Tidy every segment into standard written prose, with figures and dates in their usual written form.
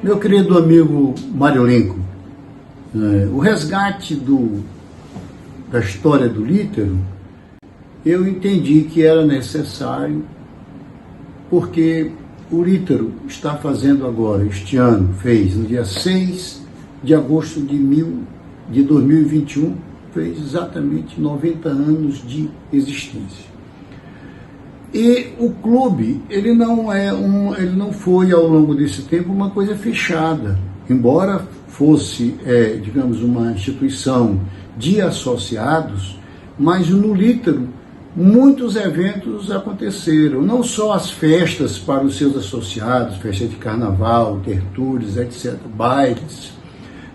Meu querido amigo Mário Lincoln, o resgate da história do Lítero, eu entendi que era necessário, porque o Lítero está fazendo agora, este ano, fez no dia 6 de agosto de 2021, fez exatamente 90 anos de existência. E o clube, ele não foi ao longo desse tempo uma coisa fechada, embora fosse, digamos, uma instituição de associados, mas no Lítero muitos eventos aconteceram, não só as festas para os seus associados, festa de carnaval, tertúlias, etc., bailes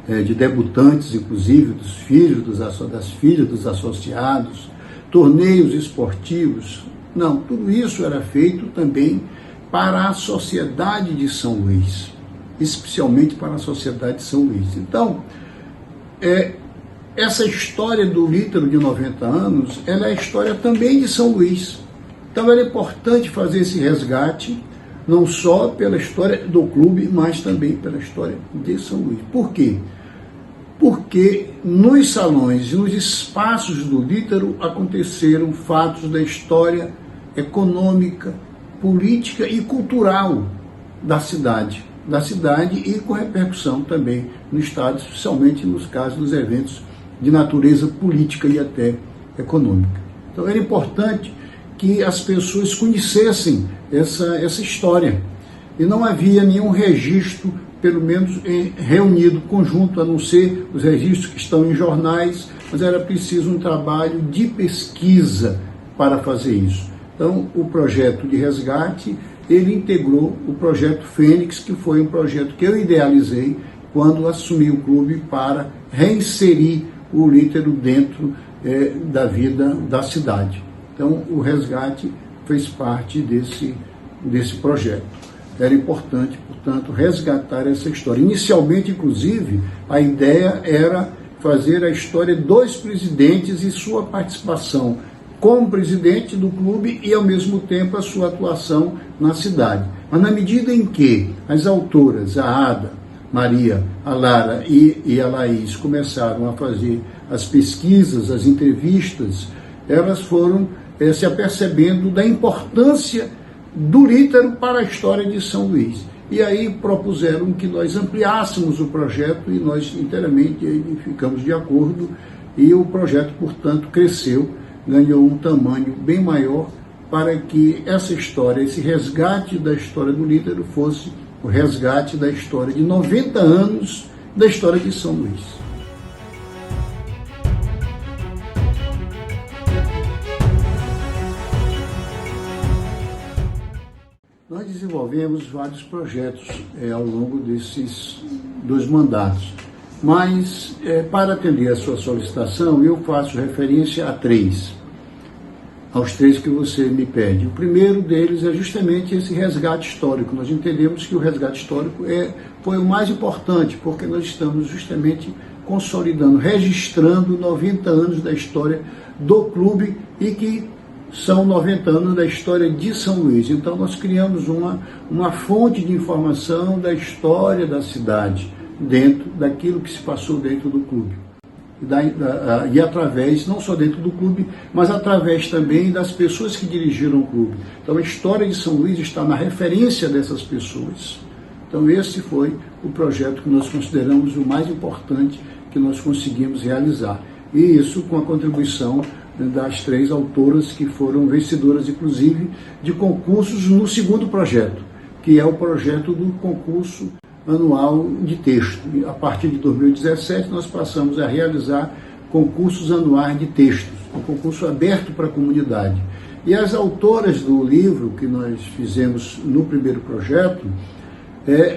de debutantes, inclusive dos filhos, das filhas dos associados, torneios esportivos. Não, tudo isso era feito também para a sociedade de São Luís, especialmente para a sociedade de São Luís. Então, essa história do Lítero de 90 anos, ela é a história também de São Luís. Então, era importante fazer esse resgate, não só pela história do clube, mas também pela história de São Luís. Por quê? Porque nos salões, nos espaços do Lítero, aconteceram fatos da história econômica, política e cultural da cidade e com repercussão também no estado, especialmente nos casos dos eventos de natureza política e até econômica. Então era importante que as pessoas conhecessem essa história, e não havia nenhum registro, pelo menos reunido, conjunto, a não ser os registros que estão em jornais, mas era preciso um trabalho de pesquisa para fazer isso. Então, o projeto de resgate, ele integrou o projeto Fênix, que foi um projeto que eu idealizei quando assumi o clube para reinserir o Lítero dentro da vida da cidade. Então, o resgate fez parte desse projeto. Era importante, portanto, resgatar essa história. Inicialmente, inclusive, a ideia era fazer a história dos presidentes e sua participação como presidente do clube e, ao mesmo tempo, a sua atuação na cidade. Mas na medida em que as autoras, a Ada, Maria, a Lara e a Laís, começaram a fazer as pesquisas, as entrevistas, elas foram se apercebendo da importância do Lítero para a história de São Luís. E aí propuseram que nós ampliássemos o projeto e nós inteiramente ficamos de acordo, e o projeto, portanto, cresceu, ganhou um tamanho bem maior, para que essa história, esse resgate da história do Lítero fosse o resgate da história de 90 anos da história de São Luís. Nós desenvolvemos vários projetos ao longo desses 2 mandatos, mas para atender a sua solicitação eu faço referência aos 3 que você me pede. O primeiro deles é justamente esse resgate histórico. Nós entendemos que o resgate histórico foi o mais importante, porque nós estamos justamente consolidando, registrando 90 anos da história do clube e que são 90 anos da história de São Luís. Então nós criamos uma fonte de informação da história da cidade, dentro daquilo que se passou dentro do clube. E através, não só dentro do clube, mas através também das pessoas que dirigiram o clube. Então a história de São Luís está na referência dessas pessoas. Então esse foi o projeto que nós consideramos o mais importante que nós conseguimos realizar. E isso com a contribuição das 3 autoras que foram vencedoras, inclusive, de concursos no segundo projeto, que é o projeto do concurso anual de texto. A partir de 2017, nós passamos a realizar concursos anuais de textos, um concurso aberto para a comunidade. E as autoras do livro que nós fizemos no primeiro projeto,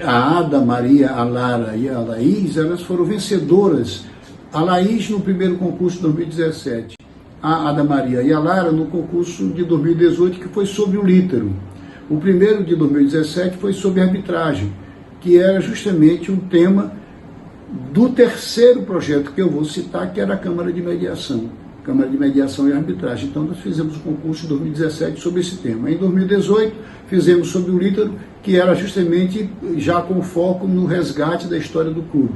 a Ada, a Maria, a Lara e a Laís, elas foram vencedoras. A Laís no primeiro concurso de 2017, a Ada Maria e a Lara no concurso de 2018, que foi sobre o Lítero. O primeiro de 2017 foi sobre arbitragem, que era justamente um tema do terceiro projeto que eu vou citar, que era a Câmara de Mediação. Câmara de Mediação e Arbitragem. Então nós fizemos um concurso em 2017 sobre esse tema. Em 2018 fizemos sobre o Lítero, que era justamente já com foco no resgate da história do clube.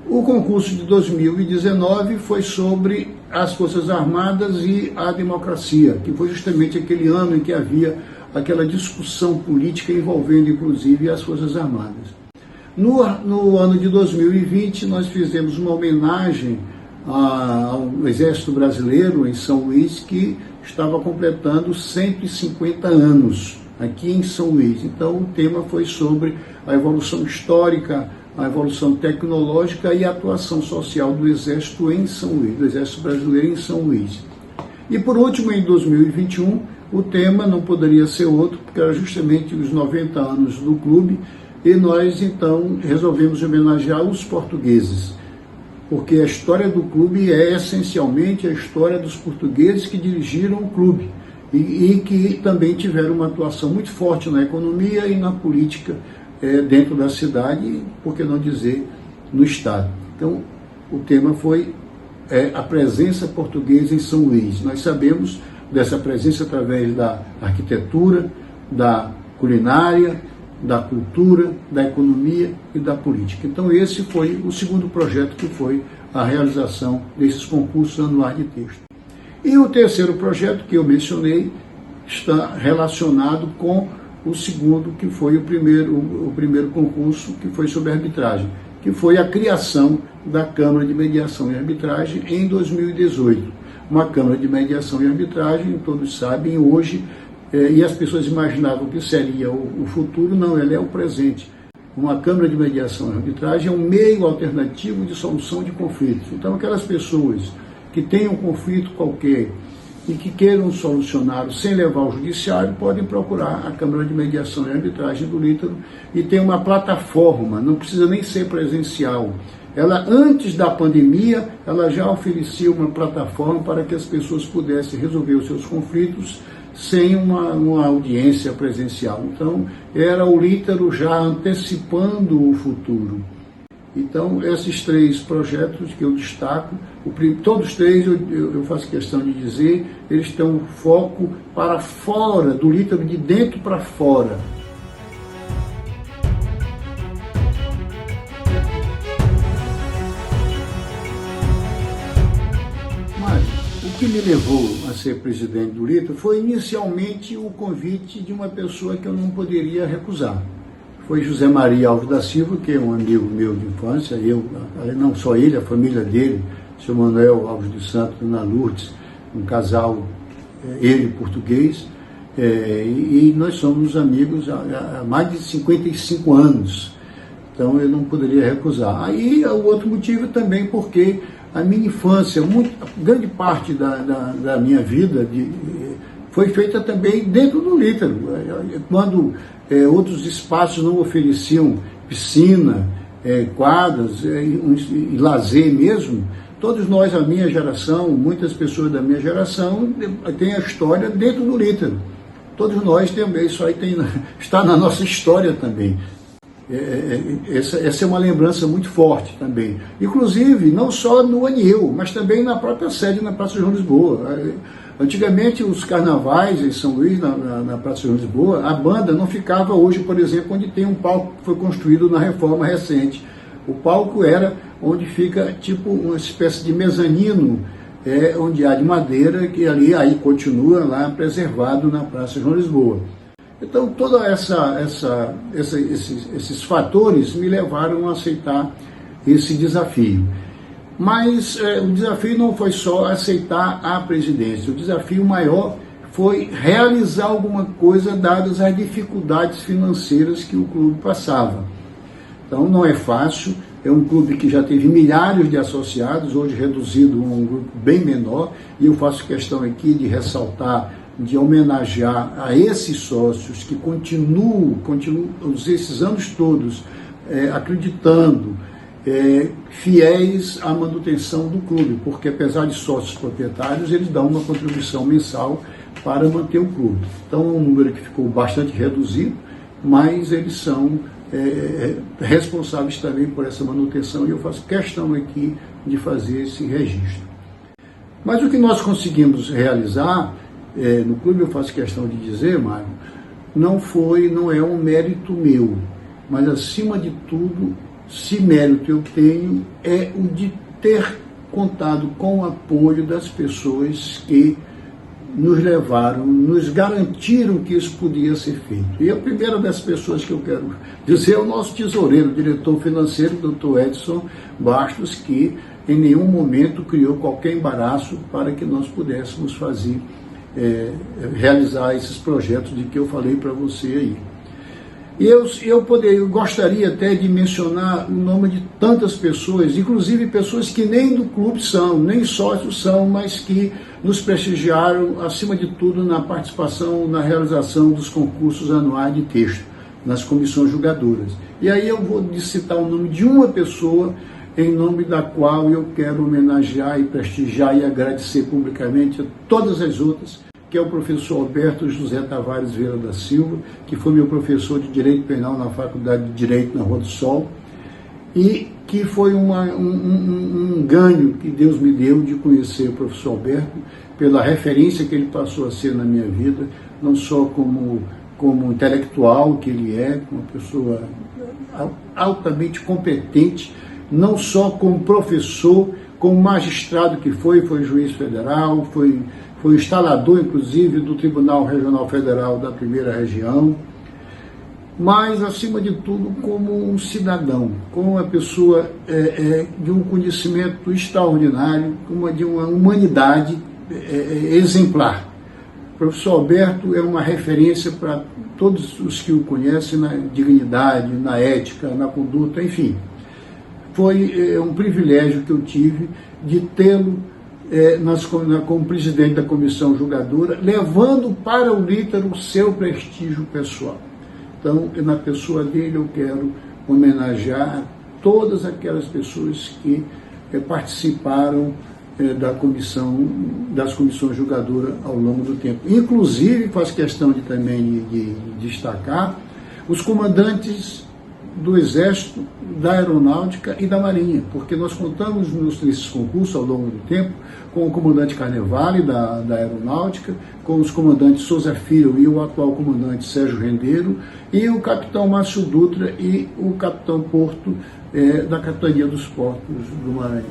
O concurso de 2019 foi sobre as Forças Armadas e a democracia, que foi justamente aquele ano em que havia aquela discussão política envolvendo inclusive as Forças Armadas. No ano de 2020 nós fizemos uma homenagem ao Exército Brasileiro em São Luís, que estava completando 150 anos aqui em São Luís. Então o tema foi sobre a evolução histórica, a evolução tecnológica e a atuação social do Exército em São Luís, do Exército Brasileiro em São Luís. E por último, em 2021, o tema não poderia ser outro, porque era justamente os 90 anos do clube, e nós então resolvemos homenagear os portugueses, porque a história do clube é essencialmente a história dos portugueses que dirigiram o clube e que também tiveram uma atuação muito forte na economia e na política dentro da cidade, por que não dizer no estado. Então o tema foi a presença portuguesa em São Luís. Nós sabemos dessa presença através da arquitetura, da culinária, da cultura, da economia e da política. Então esse foi o segundo projeto, que foi a realização desses concursos anuais de texto. E o terceiro projeto que eu mencionei está relacionado com o segundo, que foi o primeiro concurso, que foi sobre arbitragem, que foi a criação da Câmara de Mediação e Arbitragem em 2018. Uma Câmara de Mediação e Arbitragem, todos sabem, hoje, e as pessoas imaginavam que seria o futuro, não, ela é o presente. Uma Câmara de Mediação e Arbitragem é um meio alternativo de solução de conflitos. Então, aquelas pessoas que têm um conflito qualquer e que queiram solucioná-lo sem levar ao judiciário, podem procurar a Câmara de Mediação e Arbitragem do Lítero, e tem uma plataforma, não precisa nem ser presencial. Ela, antes da pandemia, ela já oferecia uma plataforma para que as pessoas pudessem resolver os seus conflitos sem uma audiência presencial. Então, era o Lítero já antecipando o futuro. Então, esses três projetos que eu destaco, todos três, eu faço questão de dizer, eles têm um foco para fora, do Lítero, de dentro para fora. Mas o que me levou a ser presidente do Lítero foi inicialmente o convite de uma pessoa que eu não poderia recusar. Foi José Maria Alves da Silva, que é um amigo meu de infância, não só ele, a família dele, o senhor Manuel Alves dos Santos, Dona Lourdes, um casal, ele português, e nós somos amigos há mais de 55 anos, então eu não poderia recusar. Aí o outro motivo também porque a minha infância, grande parte da minha vida foi feita também dentro do Lítero, quando outros espaços não ofereciam piscina, quadras e lazer mesmo. Todos nós, a minha geração, muitas pessoas da minha geração, têm a história dentro do Lítero. Todos nós temos, isso aí está na nossa história também. Essa é uma lembrança muito forte também. Inclusive, não só no Aniel, mas também na própria sede, na Praça João Lisboa. Antigamente, os carnavais em São Luís, na Praça João Lisboa, a banda não ficava hoje, por exemplo, onde tem um palco que foi construído na reforma recente. O palco era onde fica tipo uma espécie de mezanino, onde há de madeira, que ali aí continua lá preservado na Praça João Lisboa. Então, todos esses fatores me levaram a aceitar esse desafio. Mas o desafio não foi só aceitar a presidência, o desafio maior foi realizar alguma coisa dadas as dificuldades financeiras que o clube passava. Então não é fácil, é um clube que já teve milhares de associados, hoje reduzido a um grupo bem menor, e eu faço questão aqui de ressaltar, de homenagear a esses sócios que continuam esses anos todos acreditando, fiéis à manutenção do clube, porque apesar de sócios proprietários, eles dão uma contribuição mensal para manter o clube. Então é um número que ficou bastante reduzido, mas eles são responsáveis também por essa manutenção, e eu faço questão aqui de fazer esse registro. Mas o que nós conseguimos realizar, no clube, eu faço questão de dizer, Mário, não é um mérito meu, mas acima de tudo, se mérito eu tenho, é o de ter contado com o apoio das pessoas que nos levaram, nos garantiram que isso podia ser feito. E a primeira das pessoas que eu quero dizer é o nosso tesoureiro, o diretor financeiro, Dr. Edson Bastos, que em nenhum momento criou qualquer embaraço para que nós pudéssemos fazer, realizar esses projetos de que eu falei para você aí. E eu gostaria até de mencionar o nome de tantas pessoas, inclusive pessoas que nem do clube são, nem sócios são, mas que nos prestigiaram, acima de tudo, na participação, na realização dos concursos anuais de texto, nas comissões julgadoras. E aí eu vou citar o nome de uma pessoa, em nome da qual eu quero homenagear e prestigiar e agradecer publicamente a todas as outras, que é o professor Alberto José Tavares Vieira da Silva, que foi meu professor de Direito Penal na Faculdade de Direito na Rua do Sol, e que foi um ganho que Deus me deu de conhecer o professor Alberto, pela referência que ele passou a ser na minha vida, não só como intelectual que ele é, uma pessoa altamente competente, não só como professor, como magistrado que foi juiz federal, foi instalador, inclusive, do Tribunal Regional Federal da Primeira Região, mas, acima de tudo, como um cidadão, como uma pessoa de um conhecimento extraordinário, de uma humanidade exemplar. O professor Alberto é uma referência para todos os que o conhecem na dignidade, na ética, na conduta, enfim. Foi um privilégio que eu tive de tê-lo como presidente da comissão julgadora, levando para o Lítero o seu prestígio pessoal. Então, na pessoa dele, eu quero homenagear todas aquelas pessoas que participaram das comissões julgadoras ao longo do tempo. Inclusive, faço questão de destacar os comandantes do Exército, da Aeronáutica e da Marinha, porque nós contamos nesses concursos ao longo do tempo com o comandante Carnevale da Aeronáutica, com os comandantes Souza Filho e o atual comandante Sérgio Rendeiro, e o capitão Márcio Dutra e o capitão Porto da Capitania dos Portos do Maranhão.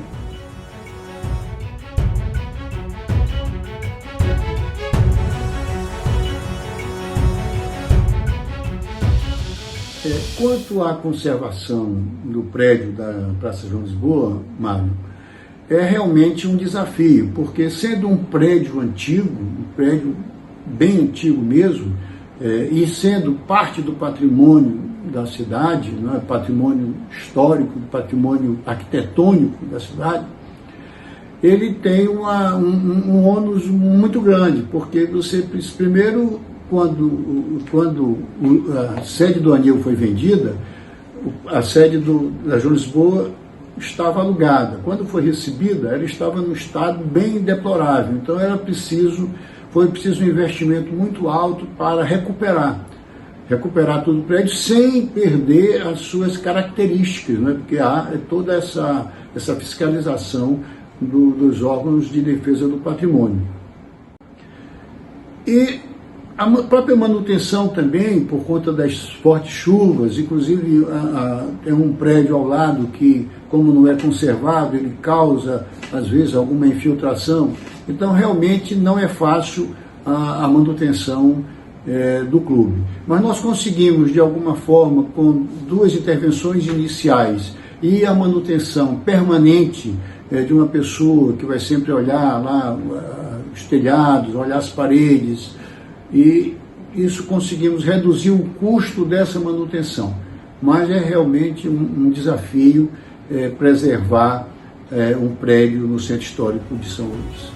Quanto à conservação do prédio da Praça João Lisboa, Mário, é realmente um desafio, porque sendo um prédio antigo, um prédio bem antigo mesmo, e sendo parte do patrimônio da cidade, não é? Patrimônio histórico, patrimônio arquitetônico da cidade, ele tem um ônus muito grande, porque você, primeiro, quando a sede do ANIL foi vendida, a sede da João Lisboa estava alugada. Quando foi recebida, ela estava num estado bem deplorável. Então foi preciso um investimento muito alto para recuperar todo o prédio sem perder as suas características, né? Porque há toda essa fiscalização dos órgãos de defesa do patrimônio. E a própria manutenção também, por conta das fortes chuvas, inclusive tem um prédio ao lado que, como não é conservado, ele causa, às vezes, alguma infiltração. Então, realmente, não é fácil a manutenção do clube. Mas nós conseguimos, de alguma forma, com 2 intervenções iniciais e a manutenção permanente de uma pessoa que vai sempre olhar lá os telhados, olhar as paredes, e isso conseguimos reduzir o custo dessa manutenção. Mas é realmente um desafio preservar um prédio no Centro Histórico de São Luís.